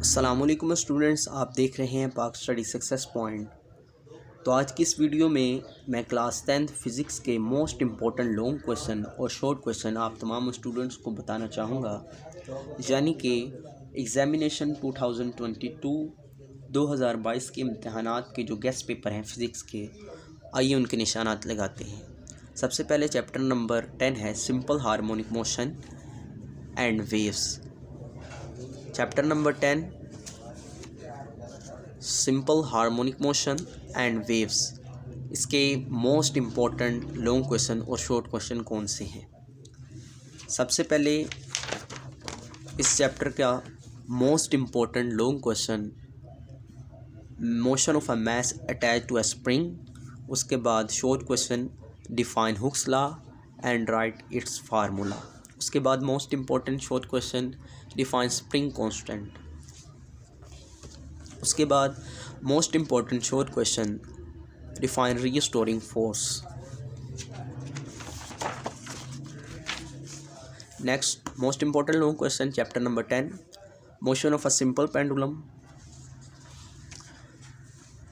अस्सलामुअलैकुम स्टूडेंट्स, आप देख रहे हैं पाक स्टडी सक्सेस पॉइंट। तो आज की इस वीडियो में मैं क्लास 10th फिज़िक्स के मोस्ट इम्पॉर्टेंट लॉन्ग क्वेश्चन और शॉर्ट क्वेश्चन आप तमाम स्टूडेंट्स को बताना चाहूँगा। यानी कि एग्ज़ामिनेशन 2022 के इम्तहानात के जो गेस्ट पेपर हैं फ़िज़िक्स के, आइए उनके निशानात लगाते हैं। सबसे पहले चैप्टर नंबर 10 है simple harmonic motion and waves. Chapter number 10 simple harmonic motion and waves. इसके मोस्ट इम्पॉर्टेंट लॉन्ग क्वेश्चन और शॉर्ट क्वेश्चन कौन से हैं? सबसे पहले इस चैप्टर का most important long question, motion of a mass attach to a spring. उसके बाद short question, define Hooke's law and write its formula. उसके बाद most important short question, define spring constant. उसके बाद most important short question, define restoring force. Next most important long question, chapter number 10 motion of a simple pendulum.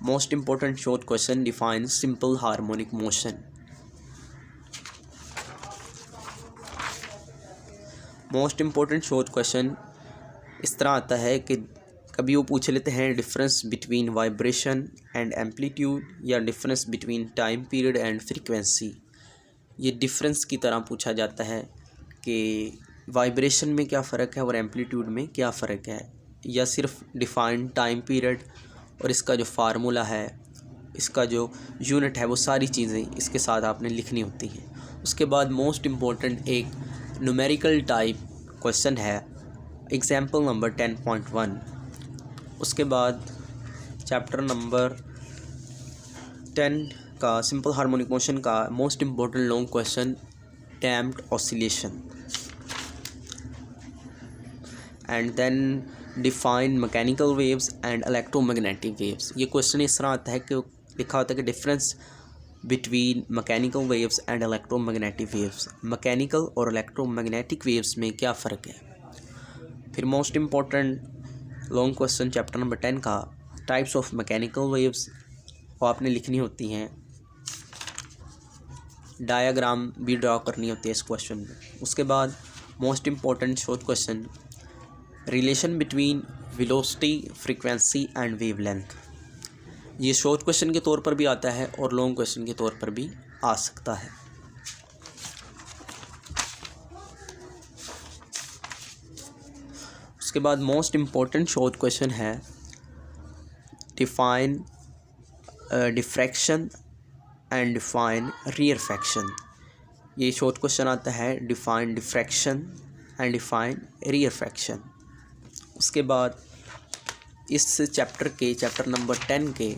Most important short question, define simple harmonic motion. Most important short question इस तरह आता है कि कभी वो पूछ लेते हैं difference between vibration and amplitude, या difference between time period and frequency. ये डिफरेंस की तरह पूछा जाता है कि वाइब्रेशन में क्या फ़र्क है और एम्पलीट्यूड में क्या फ़र्क है, या सिर्फ डिफाइन टाइम पीरियड और इसका जो फार्मूला है, इसका जो यूनिट है, वो सारी चीज़ें इसके साथ आपने लिखनी होती हैं। उसके बाद मोस्ट इम्पॉर्टेंट एक न्यूमेरिकल टाइप क्वेश्चन है, एग्जाम्पल नंबर 10.1। उसके बाद चैप्टर नंबर 10 का सिंपल हार्मोनिक मोशन का most important long question, damped oscillation. And then define mechanical waves and electromagnetic waves. ये क्वेश्चन इस तरह आता है कि लिखा होता है कि difference between mechanical waves and electromagnetic waves. Mechanical और इलेक्ट्रोमैग्नेटिक वेव्स में क्या फ़र्क है। फिर most important long question chapter number 10 का, टाइप्स ऑफ मैकेनिकल वेव्स, वो आपने लिखनी होती हैं, डायग्राम भी ड्रा करनी होती है इस क्वेश्चन में। उसके बाद most important short question, relation between velocity, frequency and wavelength. ये शॉर्ट क्वेश्चन के तौर पर भी आता है और लॉन्ग क्वेश्चन के तौर पर भी आ सकता है। उसके बाद मोस्ट इम्पॉर्टेंट शॉर्ट क्वेश्चन है, डिफाइन डिफ्रैक्शन एंड डिफाइन रियरफैक्शन। ये शॉर्ट क्वेश्चन आता है, डिफाइन डिफ्रैक्शन एंड डिफाइन रियरफैक्शन। उसके बाद इस चैप्टर नंबर 10 के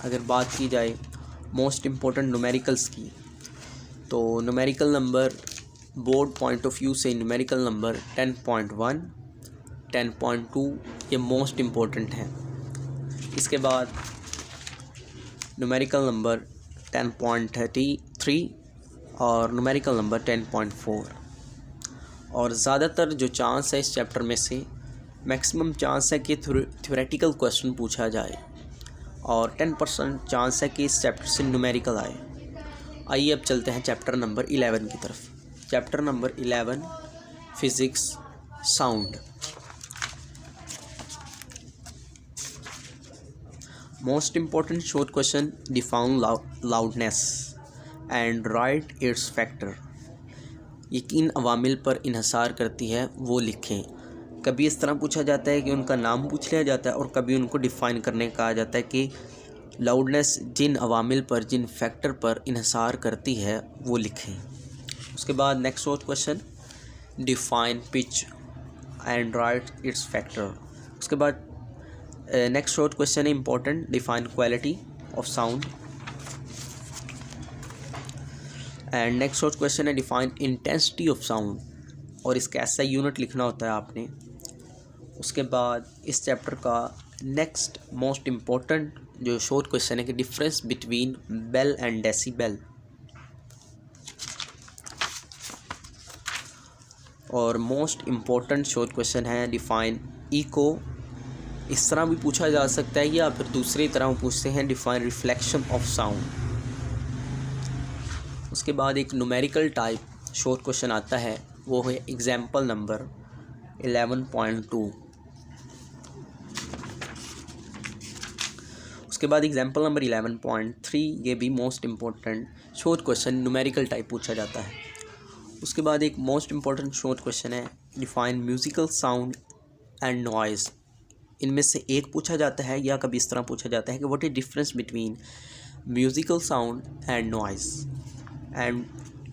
अगर बात की जाए मोस्ट इम्पॉर्टेंट न्यूमेरिकल्स की, तो numerical number board point of view से न्यूमेरिकल नंबर 10.1, 10.2 ये मोस्ट इम्पॉर्टेंट हैं। इसके बाद न्यूमेरिकल नंबर 10.33 और न्यूमेरिकल नंबर 10.4। और ज़्यादातर जो चांस है इस चैप्टर में से, मैक्सिमम चांस है कि थ्योरेटिकल क्वेश्चन पूछा जाए और 10% चांस है कि इस चैप्टर से न्यूमेरिकल आए। आइए अब चलते हैं चैप्टर नंबर 11 की तरफ। Chapter number 11 physics sound. Most important short question, define loudness and write it's factor. ये किन अवामिल पर इन्हसार करती है वो लिखें। कभी इस तरह पूछा जाता है कि उनका नाम पूछ लिया जाता है और कभी उनको डिफ़ाइन करने कहा जाता है कि लाउडनेस जिन अवामिल पर, जिन फैक्टर पर इन्हसार करती है वो लिखें। उसके बाद next short question, define pitch and write it's factor. उसके बाद नेक्स्ट शॉर्ट क्वेश्चन है important, define quality of sound. And next short question है, डिफाइन इंटेंसिटी ऑफ साउंड, और इसका ऐसा यूनिट लिखना होता है आपने। उसके बाद इस चैप्टर का नेक्स्ट मोस्ट इम्पॉर्टेंट जो शॉर्ट क्वेश्चन है कि difference between bel and decibel. और मोस्ट इम्पॉर्टेंट शॉर्ट क्वेश्चन है, डिफाइन इको इस तरह भी पूछा जा सकता है या फिर दूसरी तरह पूछते हैं डिफाइन रिफ्लेक्शन ऑफ साउंड। उसके बाद एक न्यूमेरिकल टाइप शॉर्ट क्वेश्चन आता है, वो है एग्जाम्पल नंबर 11.2। उसके बाद एग्जाम्पल नंबर 11.3, ये भी most important short question numerical type पूछा जाता है। उसके बाद एक मोस्ट इम्पोर्टेंट शॉर्ट क्वेश्चन है define musical sound and noise. इनमें से एक पूछा जाता है या कभी इस तरह पूछा जाता है कि what is difference between musical sound and noise. And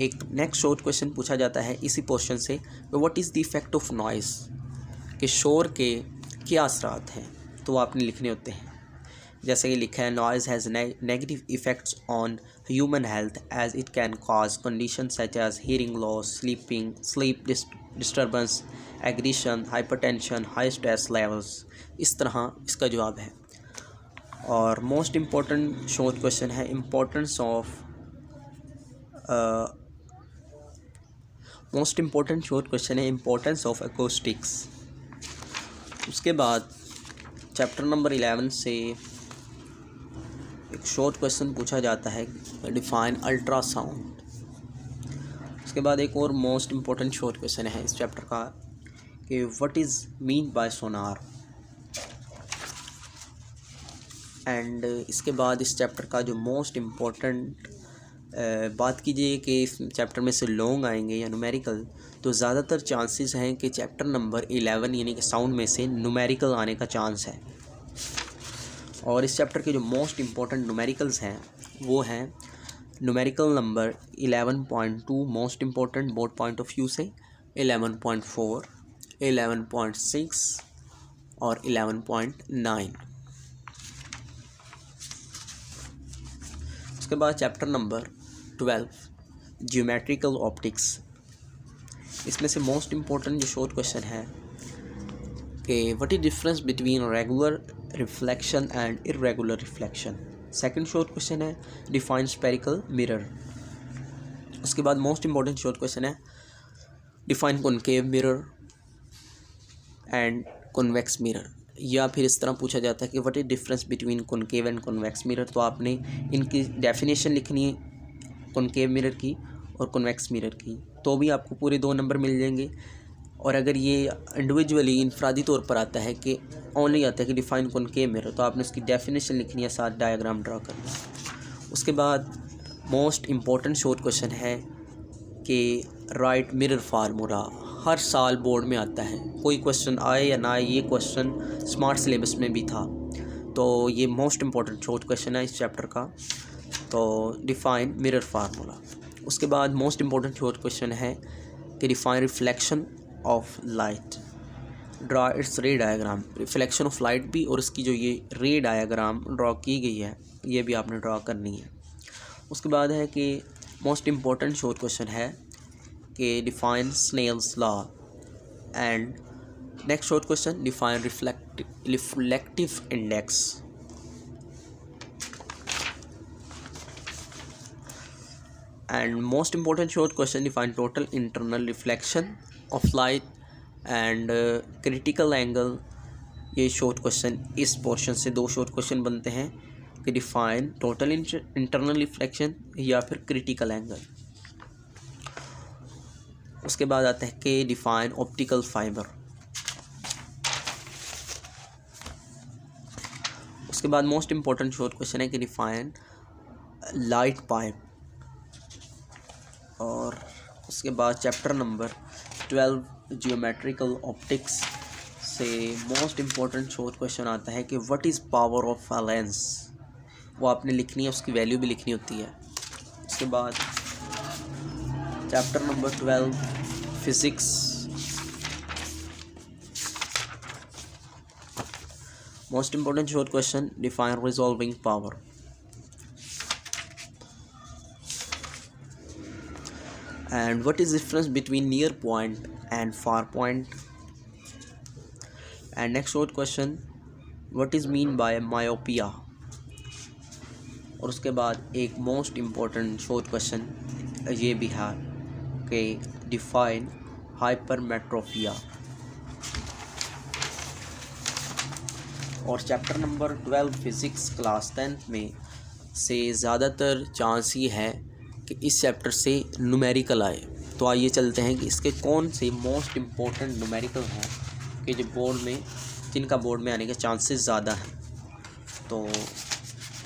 एक नेक्स्ट शॉर्ट क्वेश्चन पूछा जाता है इसी पोर्शन से, what is the effect of noise, कि शोर के क्या असरात हैं, तो वो आपने लिखने होते हैं। जैसे कि लिखा है, noise has negative effects on human health as it can cause condition such as hearing loss, sleep disturbance, aggression, hypertension, high stress levels. इस तरह इसका जवाब है। और मोस्ट इम्पोर्टेंट शॉर्ट क्वेश्चन है importance of most important short question है importance of acoustics. उसके बाद चैप्टर नंबर 11 से एक शॉर्ट क्वेश्चन पूछा जाता है डिफाइन अल्ट्रासाउंड। उसके बाद एक और मोस्ट इम्पोर्टेंट शॉर्ट क्वेश्चन है इस चैप्टर का कि what is mean bye Sonar. And इसके बाद इस चैप्टर का जो मोस्ट इम्पोर्टेंट बात कीजिए कि इस चैप्टर में से लॉन्ग आएंगे या न्यूमेरिकल, तो ज़्यादातर चांसेस हैं कि चैप्टर नंबर 11 यानी कि साउंड में से न्यूमेरिकल आने का चांस है। और इस चैप्टर के जो मोस्ट इम्पोर्टेंट न्यूमेरिकल्स हैं वो हैं numerical number 11.2 most important board point of view से, 11.4, 11.6 और 11.9। उसके बाद चैप्टर नंबर 12 ज्योमेट्रिकल ऑप्टिक्स। इसमें से मोस्ट इम्पोर्टेंट जो शॉर्ट क्वेश्चन है कि what is difference between regular reflection and irregular reflection. Second short question है डिफाइन स्फेरिकल मिरर। उसके बाद मोस्ट इम्पोर्टेंट शॉर्ट क्वेश्चन है define concave mirror and convex mirror. या फिर इस तरह पूछा जाता है कि what is difference between concave and convex mirror. तो आपने इनकी डेफिनेशन लिखनी है कॉनकेव मिरर की और कॉन्वेक्स मिरर की, तो भी आपको पूरे 2 नंबर मिल जाएंगे। और अगर ये इंडिविजुअली इनफरादी तौर पर आता है कि ओनली आता है कि डिफाइन कॉनकेव मिरर, तो आपने उसकी डेफिनेशन लिखनी है, साथ डायग्राम ड्रा करना है। उसके बाद मोस्ट इम्पोर्टेंट शॉर्ट क्वेश्चन है कि राइट मिरर फार्मूला। हर साल बोर्ड में आता है, कोई क्वेश्चन आए या ना आए, ये क्वेश्चन स्मार्ट सिलेबस में भी था, तो ये मोस्ट इम्पोर्टेंट शॉर्ट क्वेश्चन है इस चैप्टर का। तो डिफाइन मिरर फार्मूला। उसके बाद मोस्ट इम्पोर्टेंट शॉर्ट क्वेश्चन है कि define reflection of light, draw it's रे डायग्राम। रिफ्लेक्शन ऑफ लाइट भी और इसकी जो ये रे डायग्राम ड्रा की गई है ये भी आपने ड्रा करनी है। उसके बाद है कि मोस्ट इम्पोर्टेंट शॉर्ट क्वेश्चन है कि define Snell's law. And next short question define reflective index. And most important short question define total internal reflection of light and critical angle. ये शॉर्ट क्वेश्चन इस पोर्शन से 2 short question बनते हैं कि define total internal reflection या फिर critical angle. उसके बाद आता है कि डिफाइन ऑप्टिकल फाइबर। उसके बाद मोस्ट इम्पोर्टेंट शॉर्ट क्वेश्चन है कि डिफाइन लाइट पाइप। और उसके बाद चैप्टर नंबर 12 जियोमेट्रिकल ऑप्टिक्स से मोस्ट इम्पोर्टेंट शॉर्ट क्वेश्चन आता है कि what is power of a lens. वो आपने लिखनी है, उसकी वैल्यू भी लिखनी होती है। उसके बाद chapter number 12 physics. Most important short question define resolving power. And what is the difference between near point and far point? And next short question, what is mean by myopia? और उसके बाद एक मोस्ट इम्पोर्टेंट शॉर्ट क्वेश्चन ये भी है कि define hypermetropia. और chapter number 12 physics class 10th में से ज़्यादातर चांस ये है कि इस चैप्टर से न्यूमेरिकल आए। तो आइए चलते हैं कि इसके कौन से मोस्ट इम्पोर्टेंट न्यूमेरिकल हैं कि जो बोर्ड में जिनका बोर्ड में आने के चांसेस ज़्यादा हैं। तो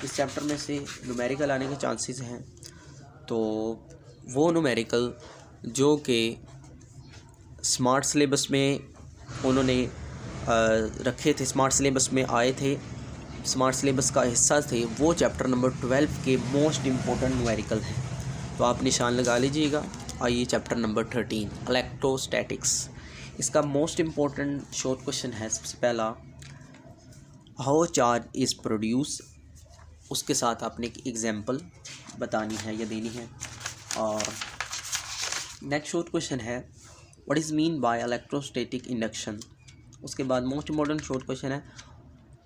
इस चैप्टर में से न्यूमेरिकल आने के चांसेस हैं, तो वो न्यूमेरिकल जो कि स्मार्ट सिलेबस में उन्होंने रखे थे, स्मार्ट सिलेबस में आए थे, स्मार्ट सिलेबस का हिस्सा थे, वो चैप्टर नंबर 12 के मोस्ट इम्पोर्टेंट न्यूमेरिकल हैं। तो आप निशान लगा लीजिएगा। आइए चैप्टर नंबर 13 इलेक्ट्रोस्टैटिक्स। इसका मोस्ट इम्पोर्टेंट शॉर्ट क्वेश्चन है सबसे पहला, हाउ चार्ज इज़ प्रोड्यूस। उसके साथ आपने एक एग्जांपल बतानी है या देनी है। और नेक्स्ट शॉर्ट क्वेश्चन है, what is mean by electrostatic induction. उसके बाद मोस्ट इम्पोर्टेंट शॉर्ट क्वेश्चन है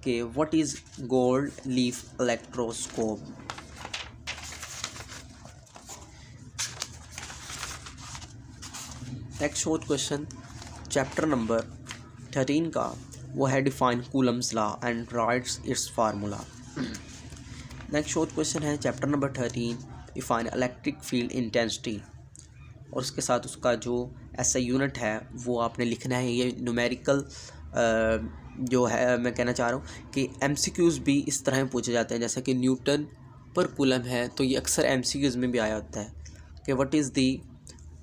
कि what is gold leaf electroscope. Next short question chapter number 13 का वो है define Coulomb's law and writes its formula. Next short question है chapter number 13 define electric field intensity, और उसके साथ उसका जो ऐसा यूनिट है वो आपने लिखना है। ये न्यूमेरिकल जो है मैं कहना चाह रहा हूँ कि MCQs भी इस तरह पूछे जाते हैं, जैसे कि न्यूटन पर कूलम है, तो ये अक्सर MCQs में भी आया होता है कि व्हाट इज़ दी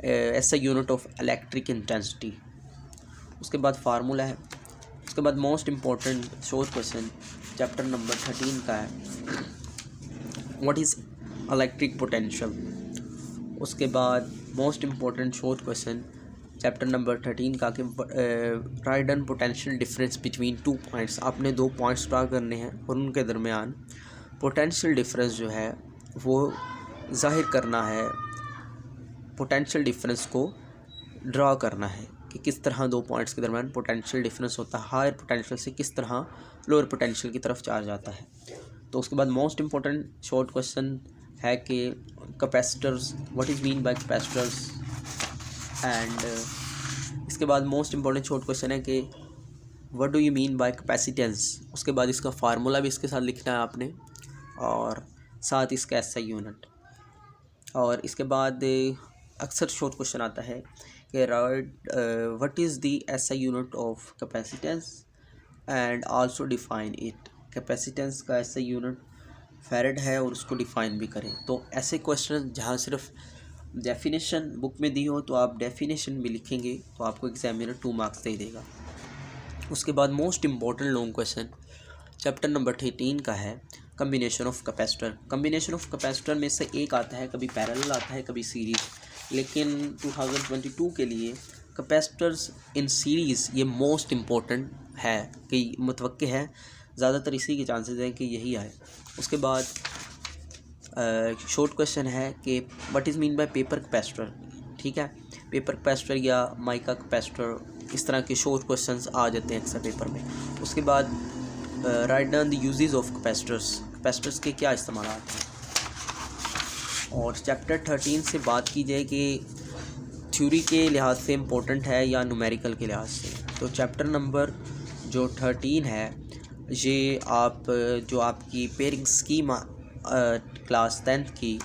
ऐसा यूनिट ऑफ इलेक्ट्रिक इंटेंसिटी। उसके बाद फार्मूला है। उसके बाद most important short question chapter number 13 का है, व्हाट इज़ इलेक्ट्रिक पोटेंशियल। उसके बाद most important short question chapter number 13 का कि right and potential difference between 2 points. आपने 2 पॉइंट्स ड्रा करने हैं और उनके दरमियान पोटेंशियल डिफरेंस जो है वो जाहिर करना है, पोटेंशियल डिफरेंस को ड्रा करना है कि किस तरह 2 पॉइंट्स के दरमियान पोटेंशियल डिफरेंस होता है, हायर पोटेंशियल से किस तरह लोअर पोटेंशियल की तरफ चार्ज आता है। तो उसके बाद मोस्ट इम्पोर्टेंट शॉर्ट क्वेश्चन है कि capacitors, what is mean bye capacitors. And इसके बाद मोस्ट इम्पोर्टेंट शॉर्ट क्वेश्चन है कि what do you mean by capacitance. उसके बाद इसका फार्मूला भी इसके साथ लिखना है आपने, और साथ इसका ऐसा यूनिट। और इसके बाद अक्सर शॉर्ट क्वेश्चन आता है कि right what is the SI unit of capacitance and also define it. Capacitance का SI यूनिट फैरेड है और उसको डिफाइन भी करें। तो ऐसे क्वेश्चन जहाँ सिर्फ डेफिनेशन बुक में दी हो तो आप डेफिनेशन भी लिखेंगे तो आपको एग्जामिनर 2 मार्क्स दे देगा। उसके बाद most important long question chapter number 13 का है combination of capacitor. Combination of capacitor में से एक आता है, कभी पैरेलल आता है कभी सीरीज़, लेकिन 2022 के लिए कैपेसिटर्स इन सीरीज़ ये मोस्ट इम्पोर्टेंट है कि मुतवक्के है, ज़्यादातर इसी के चांसेस हैं कि यही आए। उसके बाद शॉर्ट क्वेश्चन है कि what is mean bye paper capacitor. ठीक है, पेपर कैपेसिटर या माइका कैपेसिटर, इस तरह के शॉर्ट क्वेश्चंस आ जाते हैं अक्सर पेपर में। उसके बाद write down the uses of capacitors, capacitors के क्या इस्तेमाल हैं। और चैप्टर 13 से बात की जाए कि थ्योरी के लिहाज से इम्पोर्टेंट है या न्यूमेरिकल के लिहाज से, तो चैप्टर नंबर जो 13 है ये आप जो आपकी पेयरिंग स्कीम क्लास 10th की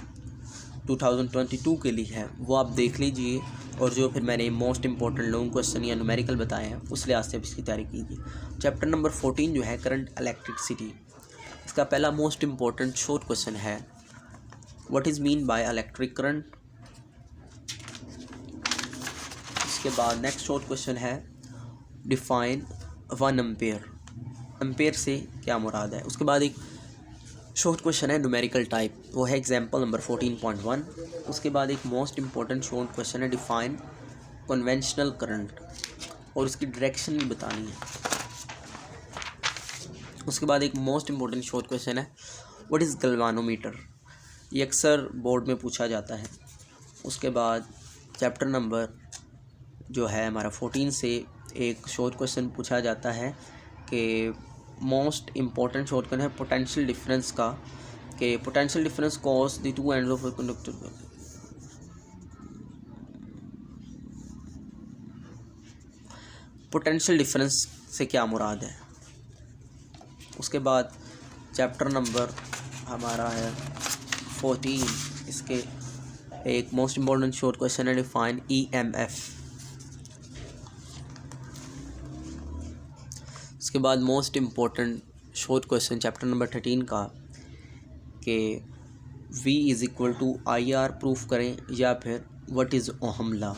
2022 के लिए है वो आप देख लीजिए, और जो फिर मैंने मोस्ट इम्पोर्टेंट लॉन्ग क्वेश्चन या न्यूमेरिकल बताए हैं उस लिहाज से इसकी तैयारी कीजिए। चैप्टर नंबर 14 जो है करंट इलेक्ट्रिसिटी, इसका पहला मोस्ट इम्पोर्टेंट शॉर्ट क्वेश्चन है what is mean by electric current. इसके बाद नेक्स्ट शॉर्ट क्वेश्चन है डिफाइन 1 एम्पेयर, एम्पेयर से क्या मुराद है। उसके बाद एक शॉर्ट क्वेश्चन है न्यूमेरिकल टाइप, वो है एग्जांपल नंबर 14.1। उसके बाद एक मोस्ट इम्पोर्टेंट शॉर्ट क्वेश्चन है डिफाइन कन्वेंशनल करंट, और उसकी डायरेक्शन भी बतानी है। उसके बाद एक मोस्ट इम्पोर्टेंट शॉर्ट क्वेश्चन है व्हाट इज़ गैल्वानोमीटर, ये अक्सर बोर्ड में पूछा जाता है। उसके बाद चैप्टर नंबर जो है हमारा 14 से एक शॉर्ट क्वेश्चन पूछा जाता है कि मोस्ट इम्पोर्टेंट शॉर्ट क्वेश्चन है पोटेंशियल डिफरेंस का, कि potential difference cause the 2 ends of a conductor. Potential difference से क्या मुराद है। उसके बाद चैप्टर नंबर हमारा है 14, इसके एक मोस्ट इम्पॉर्टेंट शॉर्ट क्वेश्चन है, डिफाइन EMF। उसके बाद most important short question chapter number 13 का कि V is equal to IR proof करें या फिर व्हाट इज़ ओहम लॉ।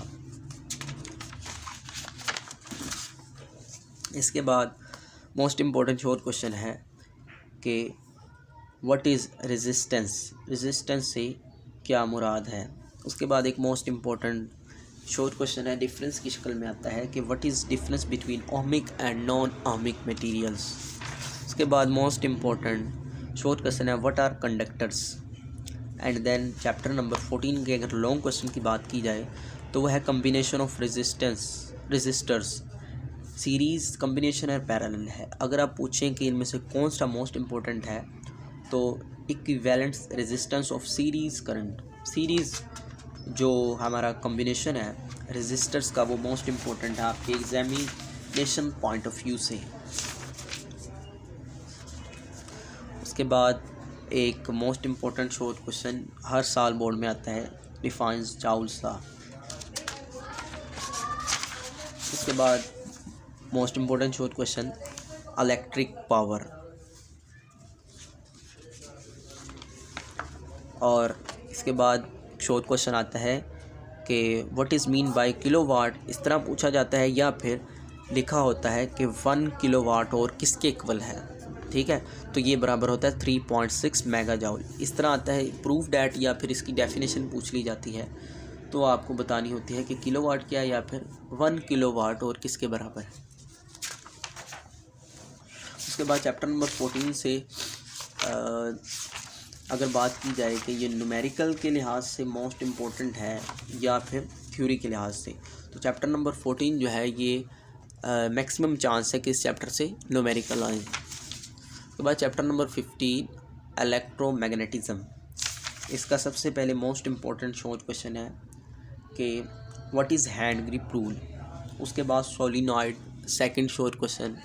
इसके बाद मोस्ट इम्पॉर्टेंट शॉर्ट क्वेश्चन है कि व्हाट इज़ रेजिस्टेंस, रेजिस्टेंस से क्या मुराद है। उसके बाद एक मोस्ट इम्पॉर्टेंट शॉर्ट क्वेश्चन है, डिफरेंस की शक्ल में आता है कि what is difference between ohmic and non ohmic materials. उसके बाद मोस्ट इम्पॉर्टेंट शॉर्ट क्वेश्चन है what are conductors. And then chapter number 14 के अगर लॉन्ग क्वेश्चन की बात की जाए तो वह है combination of resistors, series combination है, पैरेलल है। अगर आप पूछें कि इनमें से कौन सा मोस्ट इम्पोर्टेंट है तो equivalent resistance of series current, series जो हमारा कम्बिनेशन है रेजिस्टर्स का वो मोस्ट इम्पोर्टेंट है आपके एग्जामिनेशन पॉइंट ऑफ व्यू से। उसके बाद एक मोस्ट इम्पोर्टेंट शॉर्ट क्वेश्चन हर साल बोर्ड में आता है, डिफाइंस चाउल्स लॉ। उसके बाद most important short question electric power. और इसके बाद शॉर्ट क्वेश्चन आता है कि what is mean bye kilowatt. इस तरह पूछा जाता है या फिर लिखा होता है कि 1 किलोवाट और किसके इक्वल है, ठीक है, तो ये बराबर होता है 3.6 मेगा जूल। इस तरह आता है प्रूफ डैट, या फिर इसकी डेफिनेशन पूछ ली जाती है तो आपको बतानी होती है कि किलोवाट क्या है या फिर 1 किलोवाट और किसके बराबर है। उसके बाद चैप्टर नंबर 14 से अगर बात की जाए कि ये न्यूमेरिकल के लिहाज से मोस्ट इम्पोर्टेंट है या फिर थ्योरी के लिहाज से, तो चैप्टर नंबर 14 जो है ये मैक्सिमम चांस है कि इस चैप्टर से न्यूमेरिकल आए। उसके बाद चैप्टर नंबर 15 इलेक्ट्रोमैग्नेटिज्म। इसका सबसे पहले मोस्ट इम्पोर्टेंट शॉर्ट क्वेश्चन है कि what is hand grip rule. उसके बाद solenoid second short question.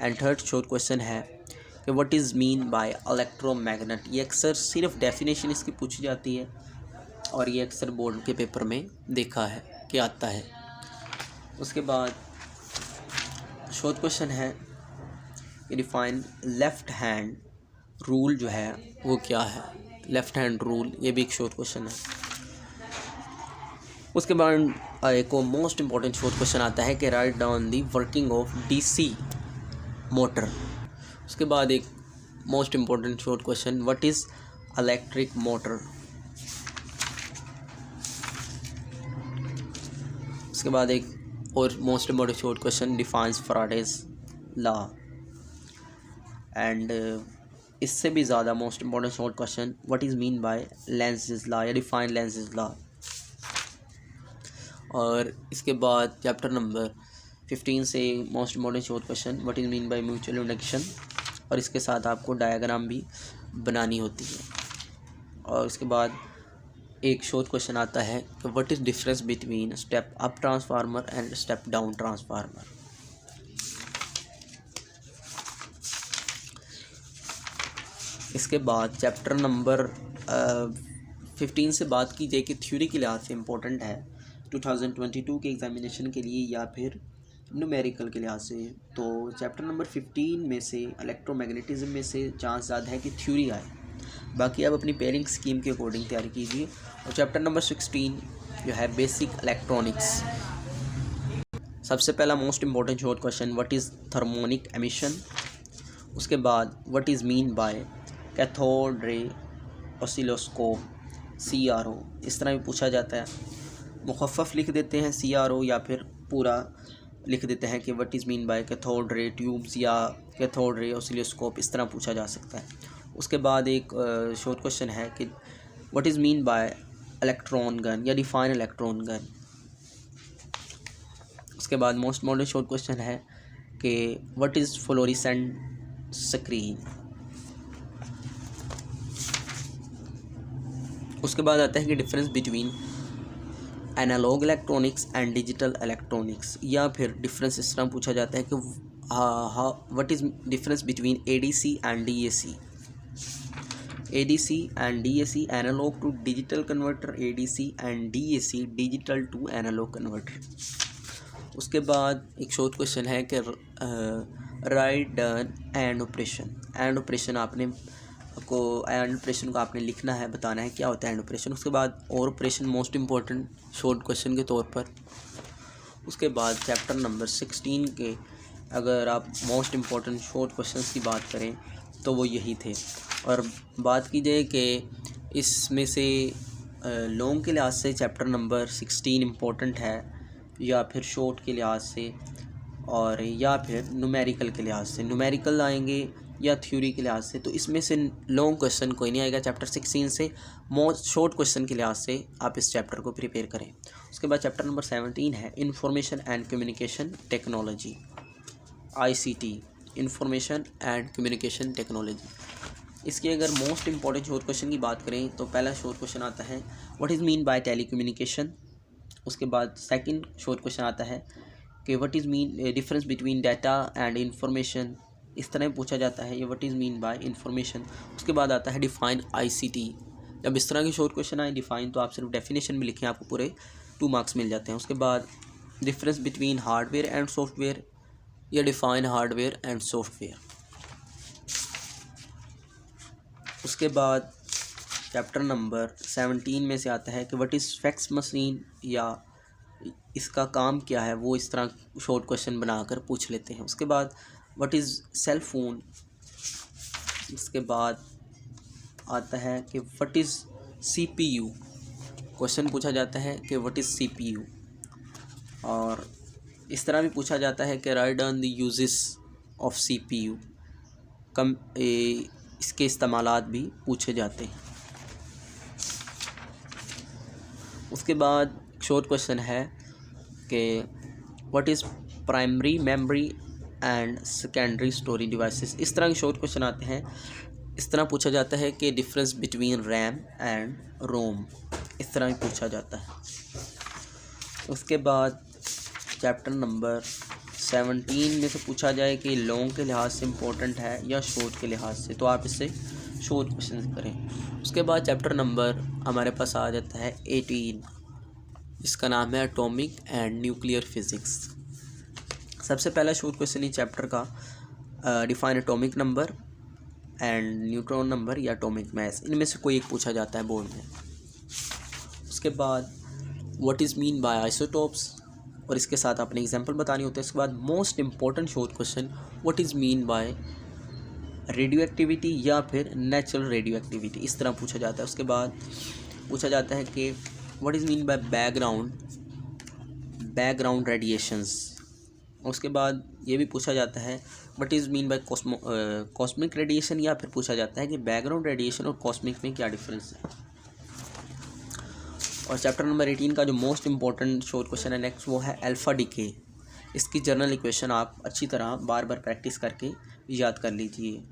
And third short question है कि what is mean bye electromagnet. ये अक्सर सिर्फ डेफिनेशन इसकी पूछी जाती है और ये अक्सर बोर्ड के पेपर में देखा है कि आता है। उसके बाद शॉर्ट क्वेश्चन है कि डिफाइन लेफ़्ट हैंड रूल जो है वो क्या है, लेफ़्ट हैंड रूल, ये भी एक शॉर्ट क्वेश्चन है। उसके बाद एक मोस्ट इम्पॉर्टेंट शॉर्ट क्वेश्चन आता है कि write down the working of DC motor. उसके बाद एक most important short question what is electric motor. उसके बाद एक और most important short question defines Faraday's law. And इससे भी ज़्यादा most important short question what is mean by Lenz's law या डिफाइन लेंज़ेस लॉ। और इसके बाद चैप्टर नंबर 15 से most important short question what is mean by mutual induction, और इसके साथ आपको डायग्राम भी बनानी होती है। और उसके बाद एक शॉर्ट क्वेश्चन आता है कि what is difference between step up transformer and step down transformer. इसके बाद चैप्टर नंबर 15 से बात की जाए कि थ्योरी के लिहाज से इम्पोर्टेंट है 2022 के एग्जामिनेशन के लिए या फिर न्यूमेरिकल के लिहाज से, तो चैप्टर नंबर 15 में से इलेक्ट्रोमैग्नेटिज्म में से चांस ज़्यादा है कि थ्योरी आए। बाकी आप अपनी पेयरिंग स्कीम के अकॉर्डिंग तैयारी कीजिए। और चैप्टर नंबर 16 जो है बेसिक इलेक्ट्रॉनिक्स। सबसे पहला most important short question what is thermionic emission. उसके बाद what is mean bye cathode ray oscilloscope CRO। इस तरह भी पूछा जाता है, मुखफ़फ़ लिख देते हैं CRO या फिर पूरा लिख देते हैं कि what is mean bye cathode ray tubes या कैथोड रे ऑसिलोस्कोप, इस तरह पूछा जा सकता है। उसके बाद एक शॉर्ट क्वेश्चन है कि what is mean bye electron gun या डिफाइन इलेक्ट्रॉन गन। उसके बाद मोस्ट इम्पॉर्टेंट शॉर्ट क्वेश्चन है कि व्हाट इज़ फ्लोरेसेंट स्क्रीन। उसके बाद आता है कि difference between analog electronics and digital electronics, या फिर डिफरेंस इस तरह पूछा जाता है कि what is difference between ADC and DAC. ADC and DAC analog to digital converter, ADC and DAC digital to analog converter. उसके बाद एक शॉर्ट क्वेश्चन है कि राइट डन एंड ऑपरेशन आपने को आपने लिखना है, बताना है क्या होता है एंड ऑपरेशन. उसके बाद और operation most important short question के तौर पर. उसके बाद चैप्टर नंबर 16 के अगर आप मोस्ट इम्पॉर्टेंट शॉर्ट क्वेश्चंस की बात करें तो वो यही थे. और बात की जाए कि इसमें से लॉन्ग के लिहाज से चैप्टर नंबर 16 इम्पोर्टेंट है या फिर शॉर्ट के लिहाज से, और या फिर न्यूमेरिकल के लिहाज से. न्यूमेरिकल आएंगे या थ्योरी के लिहाज से, तो इसमें से लॉन्ग क्वेश्चन कोई नहीं आएगा चैप्टर 16 से. मोस्ट शॉर्ट क्वेश्चन के लिहाज से आप इस चैप्टर को प्रिपेयर करें. उसके बाद चैप्टर नंबर 17 है information and communication technology, ICT, information and communication technology. इसके अगर मोस्ट इंपॉर्टेंट शॉर्ट क्वेश्चन की बात करें तो पहला शॉर्ट क्वेश्चन आता है what is mean bye telecommunication. उसके बाद सेकंड शॉर्ट क्वेश्चन आता है कि what is mean difference between data and information. इस तरह पूछा जाता है ये what is mean bye information. उसके बाद आता है डिफाइन ICT. जब इस तरह के शॉर्ट क्वेश्चन आए डिफाइन, तो आप सिर्फ डेफिनेशन में लिखें, आपको पूरे 2 मार्क्स मिल जाते हैं. उसके बाद difference between hardware and software या डिफाइन हार्डवेयर एंड सॉफ्टवेयर. उसके बाद चैप्टर नंबर 17 में से आता है कि व्हाट इज़ फैक्स मशीन या इसका काम क्या है, वो इस तरह शॉर्ट क्वेश्चन बनाकर पूछ लेते हैं. उसके बाद व्हाट इज़ सेल फोन. उसके बाद आता है कि व्हाट इज़ CPU. क्वेश्चन पूछा जाता है कि व्हाट इज़ CPU. और इस तरह भी पूछा जाता है कि write down the uses of CPU. इसके इस्तेमालात भी पूछे जाते हैं. उसके बाद शॉर्ट क्वेश्चन है कि what is primary memory and secondary storage devices. इस तरह के शॉर्ट क्वेश्चन आते हैं. इस तरह पूछा जाता है कि डिफरेंस बिटवीन रैम एंड रोम. इस तरह भी पूछा जाता है. उसके बाद चैप्टर नंबर 17 में से पूछा जाए कि लॉन्ग के लिहाज से इम्पोर्टेंट है या शॉर्ट के लिहाज से, तो आप इससे शॉर्ट क्वेश्चन करें. उसके बाद चैप्टर नंबर हमारे पास आ जाता है 18, इसका नाम है एटॉमिक एंड न्यूक्लियर फिज़िक्स. सबसे पहला शॉर्ट क्वेश्चन इस चैप्टर का define atomic number and neutron number या एटॉमिक मास. इनमें से कोई एक पूछा जाता है बोर्ड में. उसके बाद what is mean bye isotopes, और इसके साथ आपने एग्जांपल बतानी होती है. उसके बाद most important short question what is mean bye radio activity या फिर नेचुरल रेडियो एक्टिविटी. इस तरह पूछा जाता है. उसके बाद पूछा जाता है कि what is mean bye background radiations. उसके बाद ये भी पूछा जाता है what is mean bye cosmic radiation, या फिर पूछा जाता है कि बैकग्राउंड रेडिएशन और कॉस्मिक में क्या डिफरेंस है. और चैप्टर नंबर 18 का जो मोस्ट इम्पॉर्टेंट शॉर्ट क्वेश्चन है नेक्स्ट, वो है अल्फ़ा डीके. इसकी जनरल इक्वेशन आप अच्छी तरह बार बार प्रैक्टिस करके याद कर लीजिए.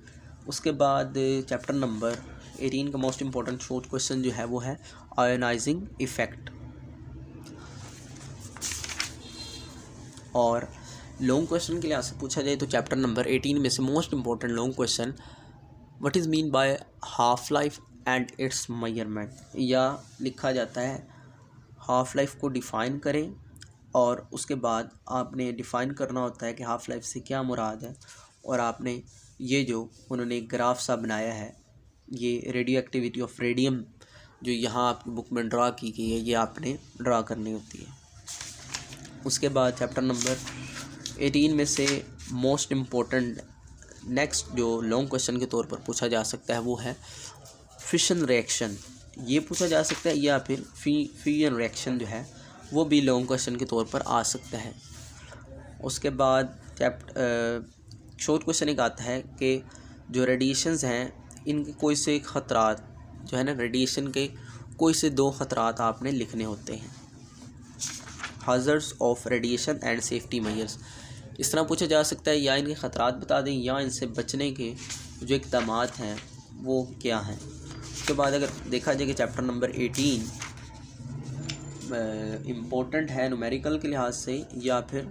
उसके बाद चैप्टर नंबर 18 का मोस्ट इम्पॉर्टेंट शॉर्ट क्वेश्चन जो है वो है आयोनाइजिंग इफ़ेक्ट. और लॉन्ग क्वेश्चन के लिए आपसे पूछा जाए तो चैप्टर नंबर 18 में से most important long question what is mean by half life and it's measurement, या लिखा जाता है हाफ लाइफ को डिफ़ाइन करें, और उसके बाद आपने डिफ़ाइन करना होता है कि हाफ लाइफ से क्या मुराद है. और आपने ये जो उन्होंने एक ग्राफ सा बनाया है, ये रेडियो एक्टिविटी ऑफ रेडियम जो यहाँ आपकी बुक में ड्रा की गई है, ये आपने ड्रा करनी होती है. उसके बाद चैप्टर नंबर 18 में से मोस्ट इम्पोर्टेंट नेक्स्ट जो लॉन्ग क्वेश्चन के तौर पर पूछा जा सकता है वो है फिशन रिएक्शन. ये पूछा जा सकता है, या फिर फ्यूजन रिएक्शन जो है वो भी लॉन्ग क्वेश्चन के तौर पर आ सकता है. उसके बाद शॉर्ट क्वेश्चन एक आता है कि जो रेडिएशंस हैं इनके कोई से ख़तरात जो है ना, रेडिएशन के कोई से 2 ख़तरात आपने लिखने होते हैं. Hazards of radiation and safety measures. इस तरह पूछा जा सकता है या इनके ख़तरात बता दें या इनसे बचने के जो इक़दामात हैं वो क्या हैं. उसके बाद अगर देखा जाए कि चैप्टर नंबर 18 इम्पोर्टेंट है न्यूमेरिकल के लिहाज से या फिर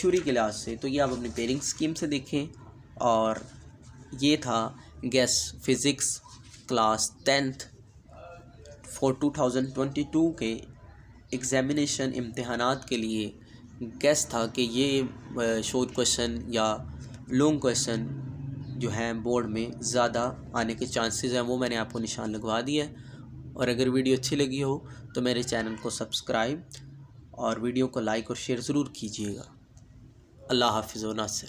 थ्योरी के लिहाज से तो ये आप अपनी पेयरिंग स्कीम से देखें। और ये था gas physics class 10th for 2022 के एग्ज़ामिनेशन इम्तहानात के लिए गैस था कि ये शॉर्ट क्वेश्चन या लॉन्ग क्वेश्चन जो हैं बोर्ड में ज़्यादा आने के चांसेस हैं, वो मैंने आपको निशान लगवा दिया है। और अगर वीडियो अच्छी लगी हो तो मेरे चैनल को सब्सक्राइब और वीडियो को लाइक और शेयर ज़रूर कीजिएगा। अल्लाह हाफ़िज़ व नासिर।